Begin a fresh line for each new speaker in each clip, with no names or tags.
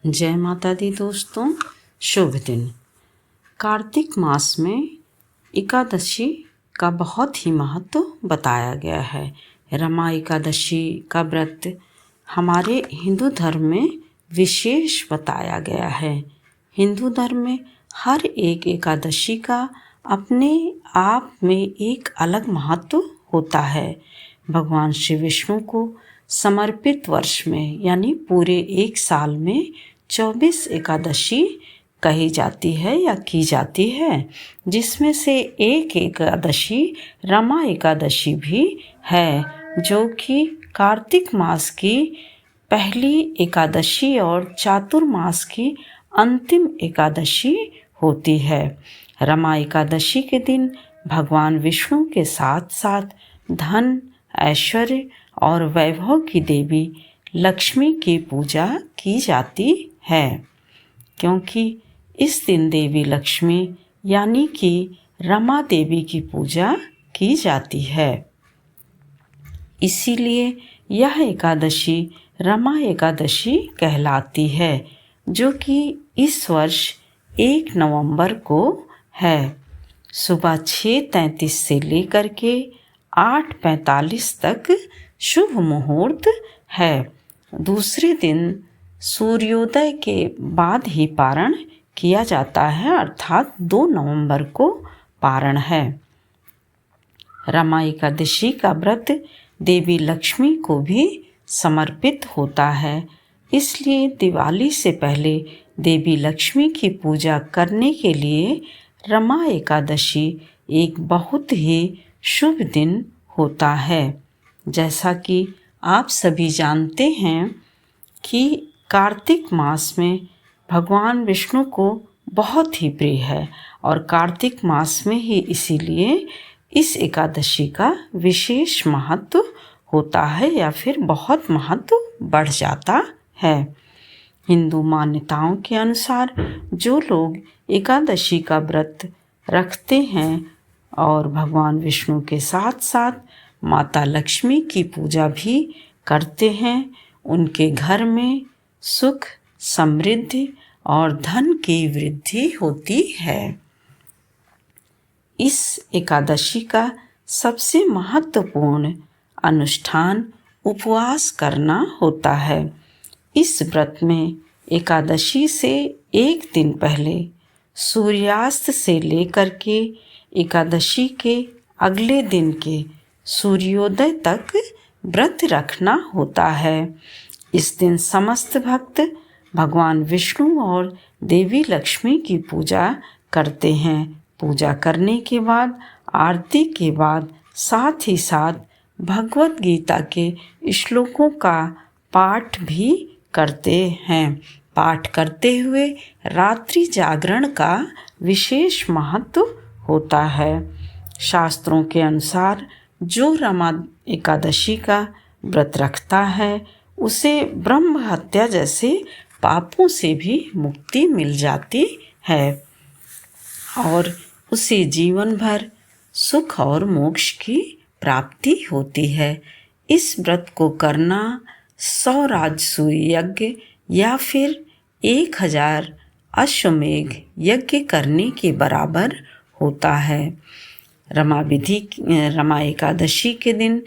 जय माता दी दोस्तों, शुभ दिन। कार्तिक मास में एकादशी का बहुत ही महत्व बताया गया है। रमा एकादशी का व्रत हमारे हिंदू धर्म में विशेष बताया गया है। हिंदू धर्म में हर एक एकादशी का अपने आप में एक अलग महत्व होता है। भगवान श्री विष्णु को समर्पित वर्ष में यानी पूरे एक साल में 24 एकादशी कही जाती है या की जाती है, जिसमें से एक एकादशी रमा एकादशी भी है, जो कि कार्तिक मास की पहली एकादशी और चातुर्मास की अंतिम एकादशी होती है। रमा एकादशी के दिन भगवान विष्णु के साथ साथ धन, ऐश्वर्य और वैभव की देवी लक्ष्मी की पूजा की जाती है, क्योंकि इस दिन देवी लक्ष्मी यानी कि रमा देवी की पूजा की जाती है। इसीलिए यह एकादशी रमा एकादशी कहलाती है, जो कि इस वर्ष 1 नवंबर को है। सुबह 6:33 से लेकर के 8:45 तक शुभ मुहूर्त है। दूसरे दिन सूर्योदय के बाद ही पारण किया जाता है, अर्थात 2 नवंबर को पारण है। रमा एकादशी का व्रत देवी लक्ष्मी को भी समर्पित होता है, इसलिए दिवाली से पहले देवी लक्ष्मी की पूजा करने के लिए रमा एकादशी एक बहुत ही शुभ दिन होता है। जैसा कि आप सभी जानते हैं कि कार्तिक मास में भगवान विष्णु को बहुत ही प्रिय है और कार्तिक मास में ही इसीलिए इस एकादशी का विशेष महत्व होता है या फिर बहुत महत्व बढ़ जाता है। हिंदू मान्यताओं के अनुसार जो लोग एकादशी का व्रत रखते हैं और भगवान विष्णु के साथ साथ माता लक्ष्मी की पूजा भी करते हैं, उनके घर में सुख, समृद्धि और धन की वृद्धि होती है। इस एकादशी का सबसे महत्वपूर्ण अनुष्ठान उपवास करना होता है। इस व्रत में एकादशी से एक दिन पहले सूर्यास्त से लेकर के एकादशी के अगले दिन के सूर्योदय तक व्रत रखना होता है। इस दिन समस्त भक्त भगवान विष्णु और देवी लक्ष्मी की पूजा करते हैं। पूजा करने के बाद आरती के बाद साथ ही साथ भगवत गीता के श्लोकों का पाठ भी करते हैं। पाठ करते हुए रात्रि जागरण का विशेष महत्व होता है। शास्त्रों के अनुसार जो रमा एकादशी का व्रत रखता है उसे ब्रह्म हत्या जैसे पापों से भी मुक्ति मिल जाती है और उसे जीवन भर सुख और मोक्ष की प्राप्ति होती है। इस व्रत को करना 100 राजसूय यज्ञ या फिर 1000 अश्वमेघ यज्ञ करने के बराबर होता है। रमा एकादशी के दिन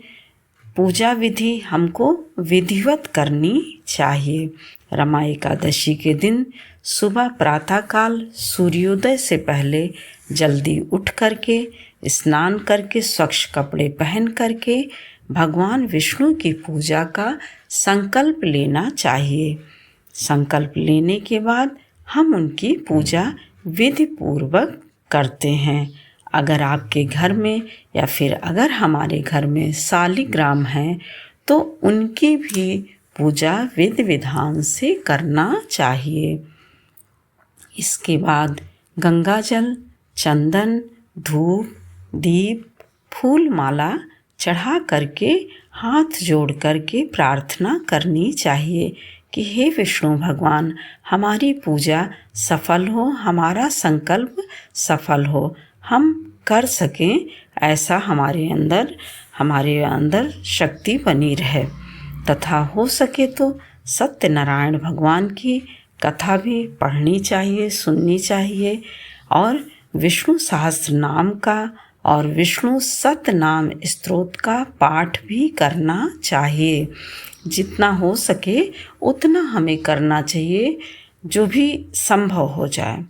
पूजा विधि हमको विधिवत करनी चाहिए। रमा एकादशी के दिन सुबह प्रातःकाल सूर्योदय से पहले जल्दी उठ करके स्नान करके स्वच्छ कपड़े पहन करके भगवान विष्णु की पूजा का संकल्प लेना चाहिए। संकल्प लेने के बाद हम उनकी पूजा विधि पूर्वक करते हैं। अगर आपके घर में या फिर अगर हमारे घर में शालिग्राम है तो उनकी भी पूजा विधि विधान से करना चाहिए। इसके बाद गंगा जल, चंदन, धूप, दीप, फूल माला चढ़ा करके हाथ जोड़ करके प्रार्थना करनी चाहिए कि हे विष्णु भगवान, हमारी पूजा सफल हो, हमारा संकल्प सफल हो, हम कर सकें ऐसा हमारे अंदर शक्ति बनी रहे तथा हो सके तो सत्यनारायण भगवान की कथा भी पढ़नी चाहिए, सुननी चाहिए और विष्णु सहस्त्र नाम का और विष्णु सतनाम स्तोत्र का पाठ भी करना चाहिए। जितना हो सके उतना हमें करना चाहिए, जो भी संभव हो जाए।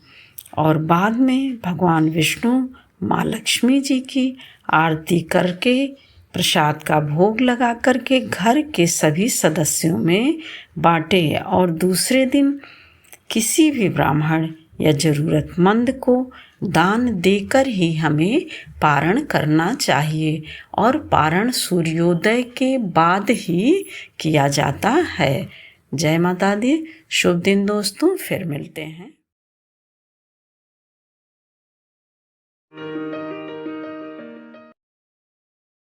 और बाद में भगवान विष्णु, माँ लक्ष्मी जी की आरती करके प्रसाद का भोग लगा करके घर के सभी सदस्यों में बांटे और दूसरे दिन किसी भी ब्राह्मण या ज़रूरतमंद को दान देकर ही हमें पारण करना चाहिए। और पारण सूर्योदय के बाद ही किया जाता है। जय माता दी। शुभ दिन दोस्तों, फिर मिलते हैं।